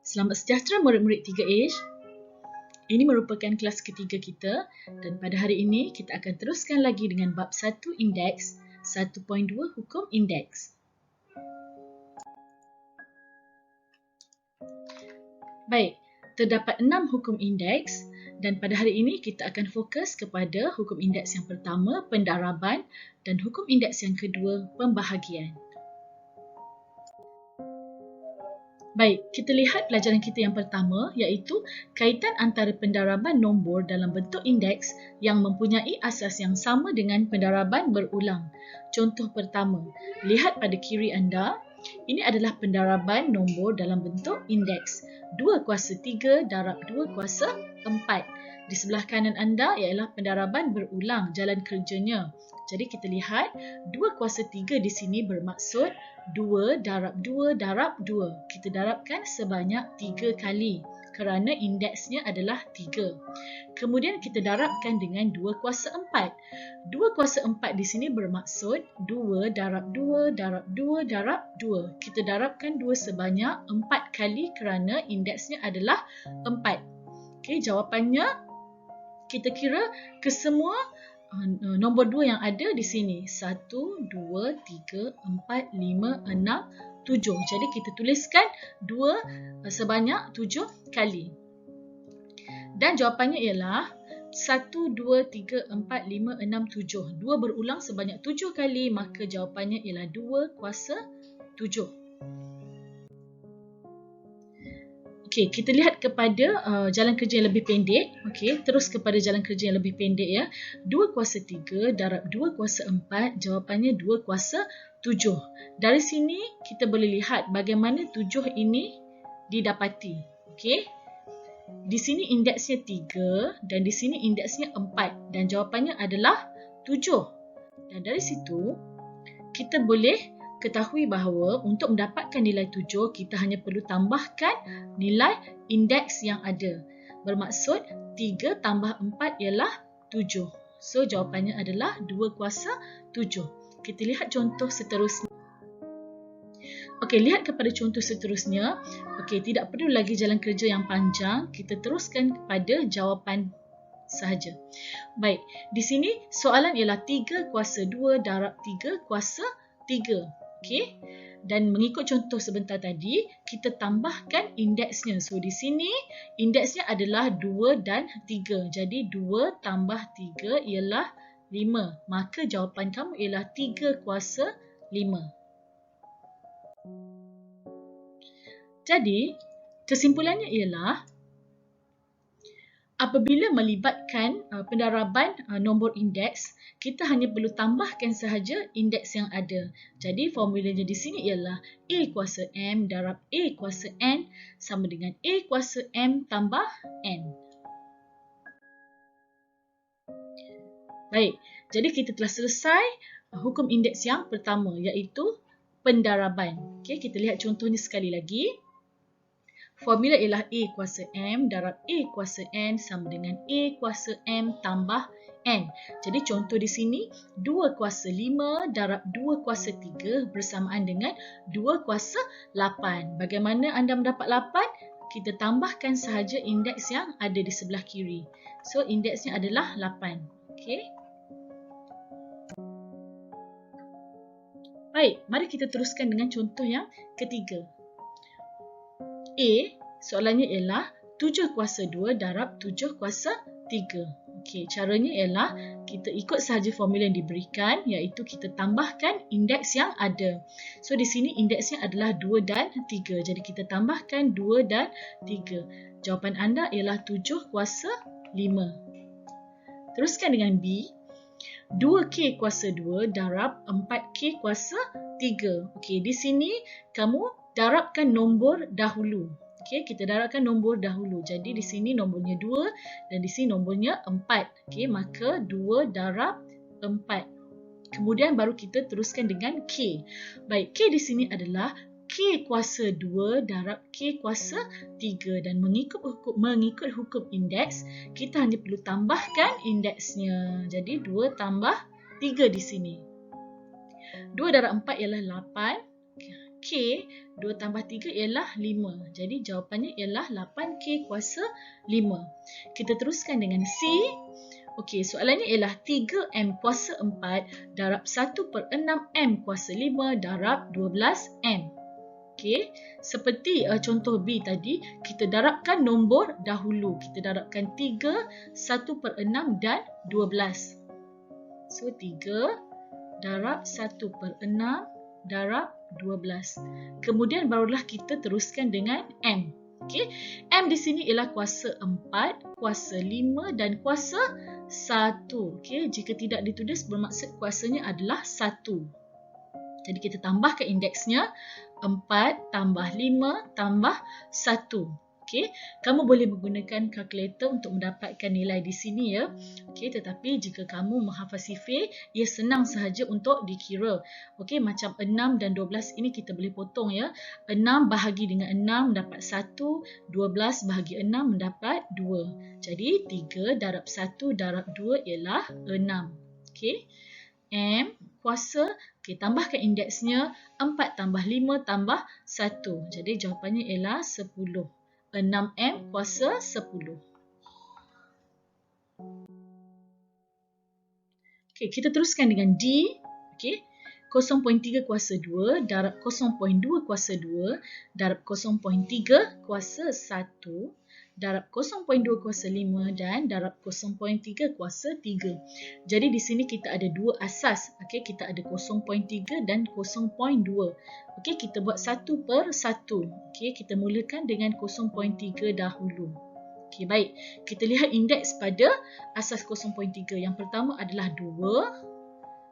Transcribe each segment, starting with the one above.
Selamat sejahtera murid-murid 3H. Ini merupakan kelas ketiga kita dan pada hari ini kita akan teruskan lagi dengan bab 1 indeks, 1.2 hukum indeks. Baik, terdapat 6 hukum indeks dan pada hari ini kita akan fokus kepada hukum indeks yang pertama, pendaraban, dan hukum indeks yang kedua, pembahagian. Baik, kita lihat pelajaran kita yang pertama iaitu kaitan antara pendaraban nombor dalam bentuk indeks yang mempunyai asas yang sama dengan pendaraban berulang. Contoh pertama, lihat pada kiri anda, ini adalah pendaraban nombor dalam bentuk indeks. 2 kuasa 3 darab 2 kuasa 4. Di sebelah kanan anda ialah pendaraban berulang jalan kerjanya. Jadi kita lihat 2 kuasa 3 di sini bermaksud 2 darab 2 darab 2. Kita darabkan sebanyak 3 kali kerana indeksnya adalah 3. Kemudian kita darabkan dengan 2 kuasa 4. 2 kuasa 4 di sini bermaksud 2 darab 2 darab 2 darab 2. Kita darabkan 2 sebanyak 4 kali kerana indeksnya adalah 4. Okey, jawapannya kita kira kesemua nombor 2 yang ada di sini. 1, 2, 3, 4, 5, 6, 7. Jadi kita tuliskan 2 sebanyak 7 kali. Dan jawapannya ialah 1, 2, 3, 4, 5, 6, 7. 2 berulang sebanyak 7 kali, maka jawapannya ialah 2 kuasa 7. Okey, kita lihat kepada jalan kerja yang lebih pendek. Okey, terus kepada jalan kerja yang lebih pendek ya. 2 kuasa 3 darab 2 kuasa 4, jawapannya 2 kuasa 7. Dari sini kita boleh lihat bagaimana 7 ini didapati. Okey. Di sini indeksnya 3 dan di sini indeksnya 4 dan jawapannya adalah 7. Dan dari situ kita boleh ketahui bahawa untuk mendapatkan nilai 7, kita hanya perlu tambahkan nilai indeks yang ada. Bermaksud 3 tambah 4 ialah 7. So, jawapannya adalah 2 kuasa 7. Kita lihat contoh seterusnya. Okey, lihat kepada contoh seterusnya. Okey, tidak perlu lagi jalan kerja yang panjang. Kita teruskan kepada jawapan sahaja. Baik, di sini soalan ialah 3 kuasa 2 darab 3 kuasa 3. Okey. Dan mengikut contoh sebentar tadi, kita tambahkan indeksnya. So, di sini indeksnya adalah 2 dan 3. Jadi, 2 tambah 3 ialah 5. Maka jawapan kamu ialah 3 kuasa 5. Jadi, kesimpulannya ialah apabila melibatkan pendaraban nombor indeks, kita hanya perlu tambahkan sahaja indeks yang ada. Jadi formulanya di sini ialah A kuasa M darab A kuasa N sama dengan A kuasa M tambah N. Baik, jadi kita telah selesai hukum indeks yang pertama iaitu pendaraban. Okey, kita lihat contohnya sekali lagi. Formula ialah A kuasa M darab A kuasa N sama dengan A kuasa M tambah N. Jadi contoh di sini 2 kuasa 5 darab 2 kuasa 3 bersamaan dengan 2 kuasa 8. Bagaimana anda mendapat 8? Kita tambahkan sahaja indeks yang ada di sebelah kiri. So indeksnya adalah 8. Okey. Baik, mari kita teruskan dengan contoh yang ketiga. A, soalannya ialah 7 kuasa 2 darab 7 kuasa 3. Okey, caranya ialah kita ikut sahaja formula yang diberikan iaitu kita tambahkan indeks yang ada. So, di sini indeksnya adalah 2 dan 3. Jadi, kita tambahkan 2 dan 3. Jawapan anda ialah 7 kuasa 5. Teruskan dengan B. 2K kuasa 2 darab 4K kuasa 3. Okey, di sini kamu darabkan nombor dahulu. Okey, kita darabkan nombor dahulu. Jadi di sini nombornya 2 dan di sini nombornya 4. Okey, maka 2 darab 4. Kemudian baru kita teruskan dengan K. Baik, K di sini adalah K kuasa 2 darab K kuasa 3 dan mengikut hukum indeks, kita hanya perlu tambahkan indeksnya. Jadi 2 tambah 3 di sini. 2 darab 4 ialah 8. K, 2 tambah 3 ialah 5. Jadi jawapannya ialah 8K kuasa 5. Kita teruskan dengan C. Okey, soalannya ialah 3M kuasa 4 darab 1/6M kuasa 5 darab 12M. Okey, seperti contoh B tadi, kita darabkan nombor dahulu. Kita darabkan 3, 1/6 dan 12. So, 3 darab 1/6 darab 12. Kemudian barulah kita teruskan dengan M. Okey, M di sini ialah kuasa 4, kuasa 5 dan kuasa 1. Okey, jika tidak ditulis bermaksud kuasanya adalah 1. Jadi kita tambahkan indeksnya 4 tambah 5 tambah 1. Okey, kamu boleh menggunakan kalkulator untuk mendapatkan nilai di sini ya. Okey, tetapi jika kamu menghafal sifir, ia senang sahaja untuk dikira. Okey, macam 6 dan 12 ini kita boleh potong ya. 6 bahagi dengan 6 mendapat 1, 12 bahagi 6 mendapat 2. Jadi 3 darab 1 darab 2 ialah 6. Okey. M kuasa, okay, tambahkan indeksnya 4 tambah 5 tambah 1. Jadi jawapannya ialah 10. 6M kuasa 10. Okay, kita teruskan dengan D. Okay. 0.3 kuasa 2 darab 0.2 kuasa 2 darab 0.3 kuasa 1 darab 0.2 kuasa 5 dan darab 0.3 kuasa 3. Jadi di sini kita ada dua asas. Okey, kita ada 0.3 dan 0.2. Okey, kita buat satu per satu. Okey, kita mulakan dengan 0.3 dahulu. Okey, baik. Kita lihat indeks pada asas 0.3. Yang pertama adalah 2,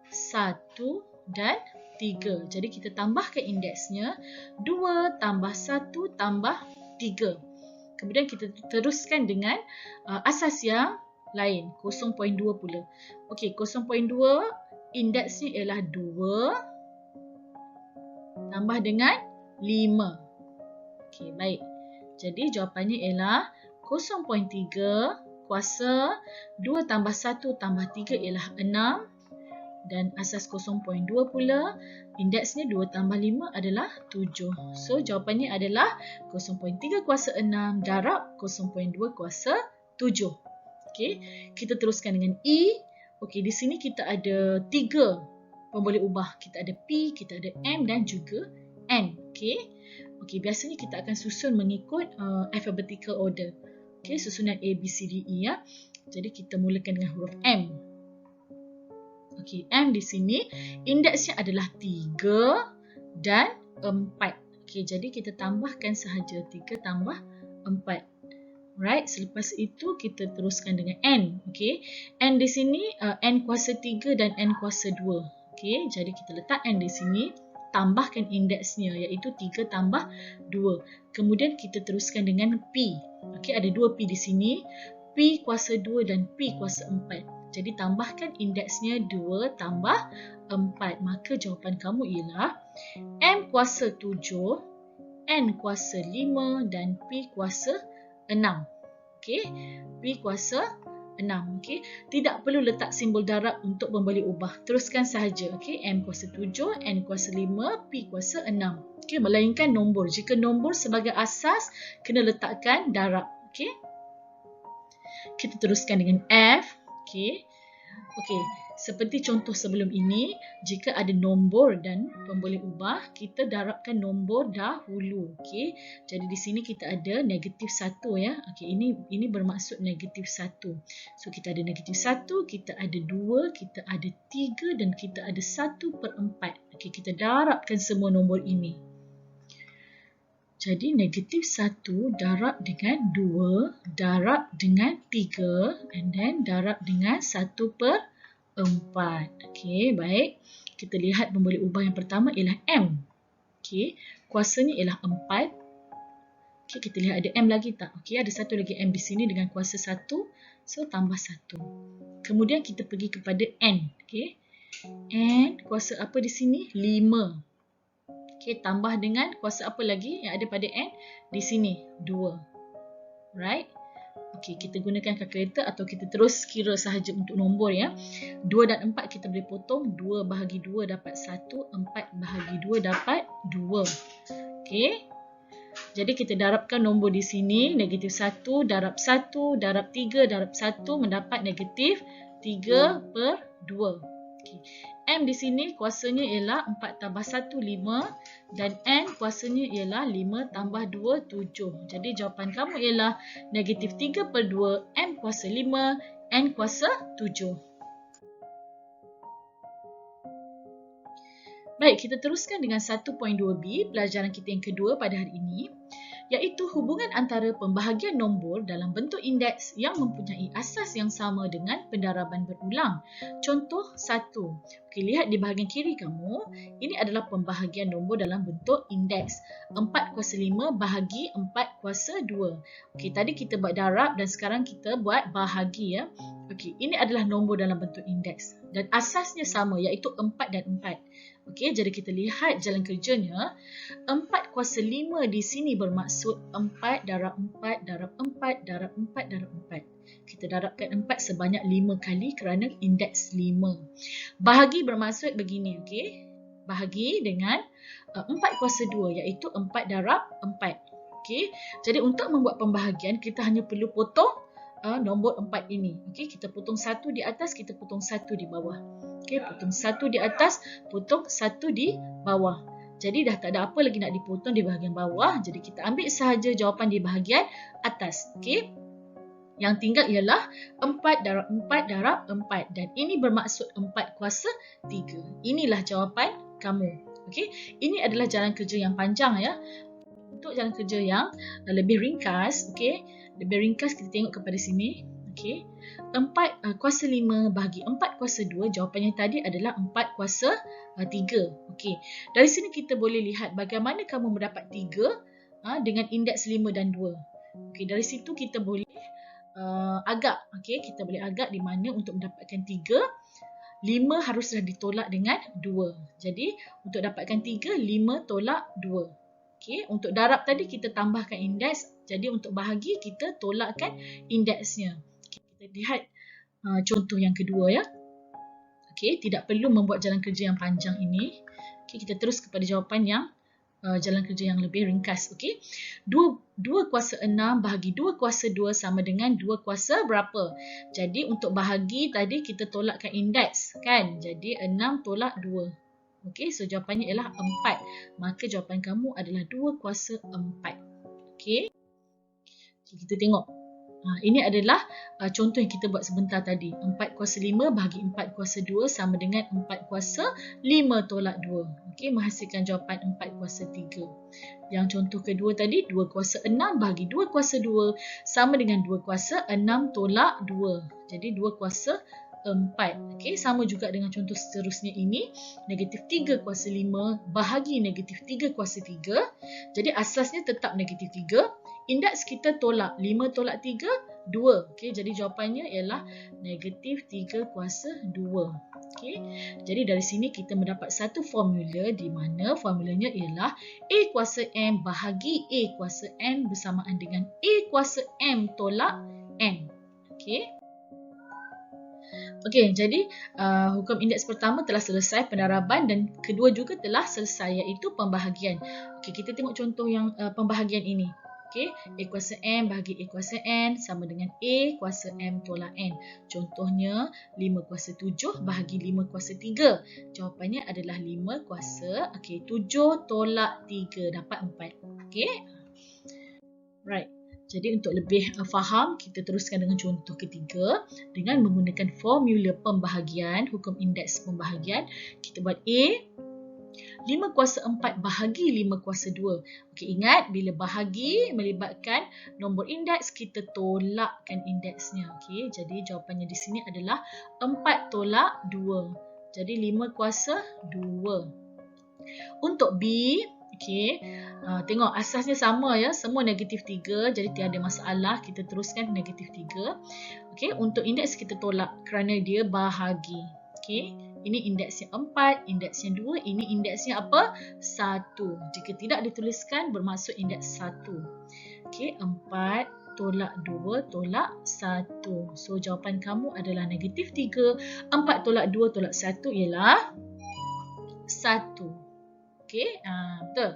1 dan 3. Jadi kita tambahkan indeksnya 2 tambah 1 tambah 3. Kemudian kita teruskan dengan asas yang lain, 0.2 pula. Okey, 0.2 indeksnya ialah 2 tambah dengan 5. Okey, baik. Jadi jawapannya ialah 0.3 kuasa 2 tambah 1 tambah 3 ialah 6. Dan asas 0.2 pula, indeksnya 2 tambah 5 adalah 7. So, jawapannya adalah 0.3 kuasa 6 darab 0.2 kuasa 7. Okey, kita teruskan dengan E. Okey, di sini kita ada 3 pemboleh ubah. Kita ada P, kita ada M dan juga N. Okey, biasanya kita akan susun mengikut alphabetical order. Okey, susunan A, B, C, D, E ya. Jadi, kita mulakan dengan huruf M. Okey, M di sini indeksnya adalah 3 dan 4. Okey, jadi kita tambahkan sahaja 3 tambah 4. Right, selepas itu kita teruskan dengan N. Okey, N di sini N kuasa 3 dan N kuasa 2. Okey, jadi kita letak N di sini, tambahkan indeksnya iaitu 3 tambah 2. Kemudian kita teruskan dengan P. Okey, ada 2 P di sini. P kuasa 2 dan P kuasa 4. Jadi tambahkan indeksnya 2 tambah 4. Maka jawapan kamu ialah M kuasa 7, N kuasa 5 dan P kuasa 6. Okey, P kuasa 6. Okey, tidak perlu letak simbol darab untuk membeli ubah. Teruskan sahaja. Okey, M kuasa 7, N kuasa 5, P kuasa 6. Okey, melainkan nombor. Jika nombor sebagai asas, kena letakkan darab. Okey. Kita teruskan dengan F. Okey, seperti contoh sebelum ini, jika ada nombor dan pemboleh ubah, kita darabkan nombor dahulu. Okey, jadi di sini kita ada negatif 1 ya. Okey, ini bermaksud negatif 1. So kita ada negatif 1, kita ada 2, kita ada 3 dan kita ada 1/4. Okey, kita darabkan semua nombor ini. Jadi negatif 1 darab dengan 2, darab dengan 3 and then darab dengan 1/4. Okey, baik. Kita lihat pemboleh ubah yang pertama ialah M. Okey, kuasanya ialah 4. Okey, kita lihat ada M lagi tak? Okey, ada satu lagi M di sini dengan kuasa 1. So, tambah 1. Kemudian kita pergi kepada N. Okey, N kuasa apa di sini? 5. Okey, tambah dengan kuasa apa lagi yang ada pada N? Di sini, 2. Right? Okey, kita gunakan kalkulator atau kita terus kira sahaja untuk nombor ya. 2 dan 4 kita boleh potong. 2 bahagi 2 dapat 1. 4 bahagi 2 dapat 2. Okey. Jadi kita darabkan nombor di sini. Negatif 1 darab 1 darab 3 darab 1 mendapat negatif 3/2. Okay. M di sini kuasanya ialah 4 tambah 1, 5 dan N kuasanya ialah 5 tambah 2, 7. Jadi jawapan kamu ialah negatif 3/2 M kuasa 5, N kuasa 7. Baik, kita teruskan dengan 1.2b, pelajaran kita yang kedua pada hari ini, iaitu hubungan antara pembahagian nombor dalam bentuk indeks yang mempunyai asas yang sama dengan pendaraban berulang. Contoh 1. Okey, lihat di bahagian kiri kamu, ini adalah pembahagian nombor dalam bentuk indeks. 4 kuasa 5 bahagi 4 kuasa 2. Okey, tadi kita buat darab dan sekarang kita buat bahagi ya. Okey, ini adalah nombor dalam bentuk indeks dan asasnya sama iaitu 4 dan 4. Okey, jadi kita lihat jalan kerjanya. 4 kuasa 5 di sini bermaksud 4 darab 4 darab 4 darab 4 darab 4. Kita darabkan 4 sebanyak 5 kali kerana indeks 5. Bahagi bermaksud begini, okey. Bahagi dengan 4 kuasa 2 iaitu 4 darab 4. Okey. Jadi untuk membuat pembahagian kita hanya perlu potong nombor 4 ini. Okey, kita potong 1 di atas, kita potong 1 di bawah. Okey, potong 1 di atas, potong 1 di bawah. Jadi dah tak ada apa lagi nak dipotong di bahagian bawah. Jadi kita ambil sahaja jawapan di bahagian atas. Okey. Yang tinggal ialah 4 darab 4 darab 4 dan ini bermaksud 4 kuasa 3. Inilah jawapan kamu. Okey. Ini adalah jalan kerja yang panjang ya. Untuk jalan kerja yang lebih ringkas, okey. Lebih ringkas kita tengok kepada sini. Okey. 4 kuasa 5 bahagi 4 kuasa 2, jawapannya tadi adalah 4 kuasa 3. Okey. Dari sini kita boleh lihat bagaimana kamu mendapat 3 dengan indeks 5 dan 2. Okey, dari situ kita boleh agak, okey, kita boleh agak di mana untuk mendapatkan 3, 5 haruslah ditolak dengan 2. Jadi, untuk dapatkan 3, 5 tolak 2. Okey, untuk darab tadi kita tambahkan indeks. Jadi, untuk bahagi kita tolakkan indeksnya. Okay, kita lihat contoh yang kedua ya. Okey, tidak perlu membuat jalan kerja yang panjang ini. Okey, kita terus kepada jawapan yang jalan kerja yang lebih ringkas. Okey. 2 kuasa 6 bahagi 2 kuasa 2 sama dengan 2 kuasa berapa? Jadi untuk bahagi tadi kita tolakkan indeks kan? Jadi 6 tolak 2. Okey, so jawapannya ialah 4. Maka jawapan kamu adalah 2 kuasa 4. Okey. Kita tengok. Ini adalah contoh yang kita buat sebentar tadi. 4 kuasa 5 bahagi 4 kuasa 2 sama dengan 4 kuasa 5 tolak 2. Okey, menghasilkan jawapan 4 kuasa 3. Yang contoh kedua tadi, 2 kuasa 6 bahagi 2 kuasa 2 sama dengan 2 kuasa 6 tolak 2. Jadi 2 kuasa 4. Okey, sama juga dengan contoh seterusnya ini. Negatif 3 kuasa 5 bahagi negatif 3 kuasa 3. Jadi asasnya tetap negatif 3. Indeks kita tolak 5 tolak 3, 2. Okey, jadi jawapannya ialah negatif 3 kuasa 2. Okey, jadi dari sini kita mendapat satu formula di mana formulanya ialah A kuasa M bahagi A kuasa N bersamaan dengan A kuasa M tolak N. Okey. Okey, jadi hukum indeks pertama telah selesai pendaraban dan kedua juga telah selesai iaitu pembahagian. Okey, kita tengok contoh yang pembahagian ini. Okey, A kuasa M bahagi A kuasa N sama dengan A kuasa M tolak N. Contohnya 5 kuasa 7 bahagi 5 kuasa 3. Jawapannya adalah 5 kuasa 7 tolak 3 dapat 4. Okey. Right. Jadi untuk lebih faham, kita teruskan dengan contoh ketiga dengan menggunakan formula pembahagian, hukum indeks pembahagian. Kita buat A 5 kuasa 4 bahagi 5 kuasa 2. Okey, ingat bila bahagi melibatkan nombor indeks, kita tolakkan indeksnya. Okey, jadi jawapannya di sini adalah 4 tolak 2. Jadi 5 kuasa 2. Untuk B, okey, tengok asasnya sama ya, semua negatif 3. Jadi tiada masalah, kita teruskan negatif 3. Okey, untuk indeks kita tolak kerana dia bahagi. Okey. Ini indeksnya 4, indeksnya 2, ini indeksnya apa? 1. Jika tidak dituliskan bermaksud indeks 1. Okey, 4 tolak 2 tolak 1. So jawapan kamu adalah negatif 3. 4 tolak 2 tolak 1 ialah 1. Okey, betul.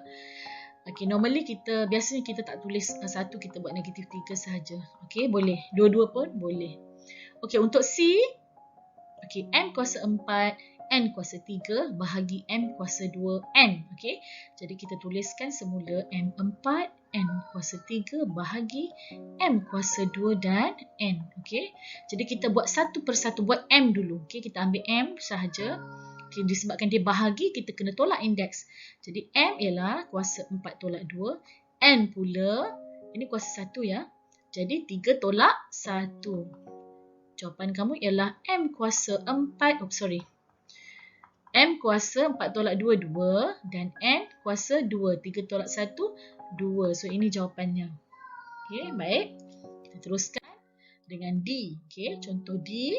Okey, normally biasanya kita tak tulis 1, kita buat negatif 3 sahaja. Okey, boleh. Dua-dua pun boleh. Okey, untuk C, okey, M kuasa 4, N kuasa 3 bahagi M kuasa 2N. Okey, jadi kita tuliskan semula M4, N kuasa 3 bahagi M kuasa 2 dan N. Okey, jadi kita buat satu persatu, buat M dulu. Okey, kita ambil M sahaja. Okay, disebabkan dia bahagi, kita kena tolak indeks. Jadi M ialah kuasa 4 tolak 2. N pula, ini kuasa 1 ya. Jadi 3 tolak 1. Jawapan kamu ialah M kuasa 4, M kuasa 4 tolak 2, 2. Dan N kuasa 2. 3 tolak 1, 2. So ini jawapannya. Okay, baik. Kita teruskan dengan D. Okay, contoh D.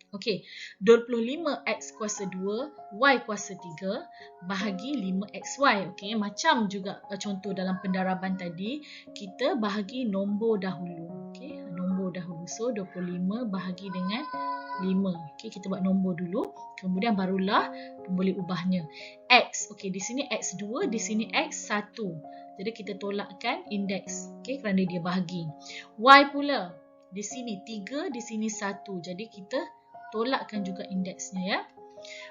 Okey, 25x kuasa 2, y kuasa 3 bahagi 5xy. Okey, macam juga contoh dalam pendaraban tadi, kita bahagi nombor dahulu. Okey, nombor dahulu. So, 25 bahagi dengan 5. Okey, kita buat nombor dulu. Kemudian barulah boleh ubahnya. X. Okey, di sini x2, di sini x1. Jadi, kita tolakkan indeks. Okey, kerana dia bahagi. Y pula. Di sini 3, di sini 1. Jadi, kita tolakkan juga indeksnya ya.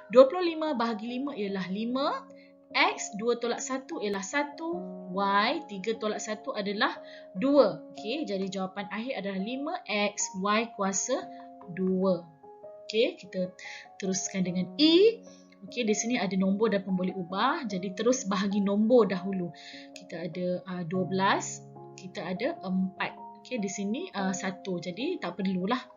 25 bahagi 5 ialah 5. X 2 tolak 1 ialah 1. Y 3 tolak 1 adalah 2. Okey, jadi jawapan akhir adalah 5x y kuasa 2. Okey, kita teruskan dengan E. Okey, di sini ada nombor dan pun boleh ubah. Jadi terus bahagi nombor dahulu. Kita ada 12, kita ada 4. Okey, di sini 1. Jadi tak perlulah.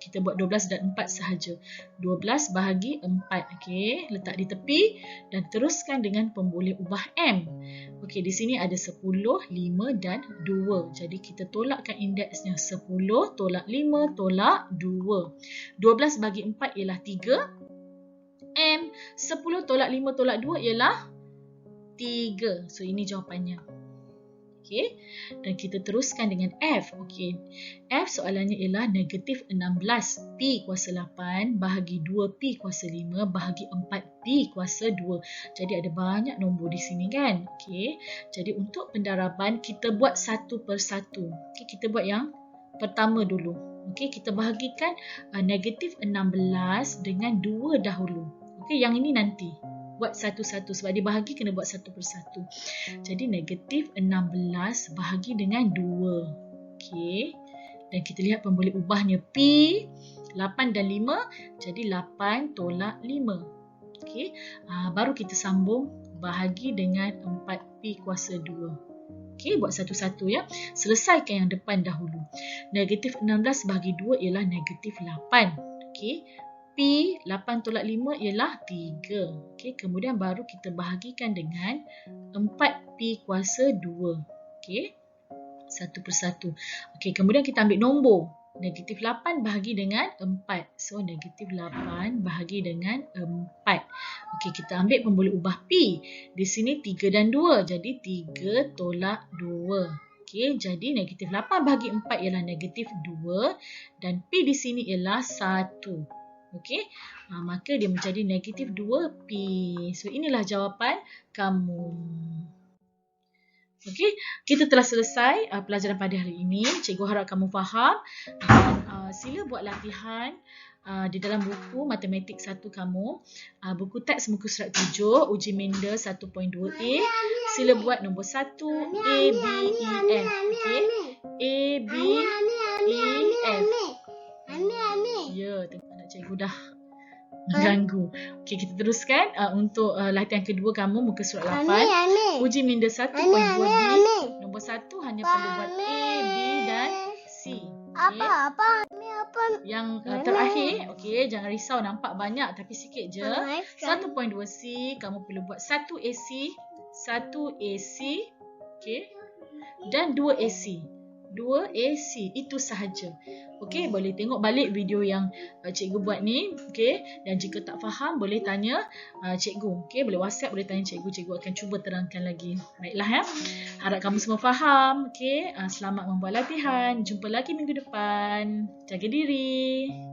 Kita buat 12 dan 4 sahaja. 12 bahagi 4. Okey, letak di tepi dan teruskan dengan pemboleh ubah M. Okey, di sini ada 10, 5 dan 2. Jadi kita tolakkan indeksnya. 10 tolak 5 tolak 2. 12 bagi 4 ialah 3. M. 10 tolak 5 tolak 2 ialah 3. So ini jawapannya. Okey, dan kita teruskan dengan F. Okey, F soalannya ialah negatif 16 P kuasa 8 bahagi 2P kuasa 5 bahagi 4P kuasa 2. Jadi ada banyak nombor di sini kan. Okey, jadi untuk pendaraban kita buat satu persatu. Okey, kita buat yang pertama dulu. Okey, kita bahagikan negatif 16 dengan 2 dahulu. Okey, yang ini nanti. Buat satu-satu sebab dia bahagi kena buat satu persatu. Jadi negatif 16 bahagi dengan 2. Okey. Dan kita lihat pemboleh ubahnya P 8 dan 5. Jadi 8 tolak 5. Okey. Baru kita sambung bahagi dengan 4P kuasa 2. Okey, buat satu-satu ya. Selesaikan yang depan dahulu. Negatif 16 bahagi 2 ialah negatif 8. Okey. P 8 tolak 5 ialah 3. Okey, kemudian baru kita bahagikan dengan 4P kuasa 2. Okey, satu persatu. Okey, kemudian kita ambil nombor. Negatif 8 bahagi dengan 4. So, negatif 8 bahagi dengan 4. Okey, kita ambil pemboleh ubah P. Di sini 3 dan 2. Jadi, 3 tolak 2. Okey, jadi negatif 8 bahagi 4 ialah negatif 2. Dan P di sini ialah 1. Okey, maka dia menjadi negatif 2P. So, inilah jawapan kamu. Okey, kita telah selesai pelajaran pada hari ini. Cikgu harap kamu faham. Dan sila buat latihan di dalam buku Matematik 1 kamu. Buku teks muka surat 7, uji minda 1.2a. Sila buat nombor 1, A, B, E, F. Okey, A, B, E, F. Ya, tengok anak cikgu dah mengganggu. Okey, kita teruskan untuk latihan kedua kamu muka surat 8. Uji minda 1.2b. Nombor 1 hanya perlu buat A, B dan C. Okay. Apa? Yang terakhir, okey, jangan risau nampak banyak tapi sikit je. 1.2c kamu perlu buat 1 AC, 1 AC, okey. Dan 2 AC. 2 AC itu sahaja. Okey, boleh tengok balik video yang cikgu buat ni. Okey, dan jika tak faham boleh tanya cikgu. Okey, boleh WhatsApp, boleh tanya cikgu. Cikgu akan cuba terangkan lagi. Baiklah ya. Harap kamu semua faham. Okey, selamat membuat latihan. Jumpa lagi minggu depan. Jaga diri.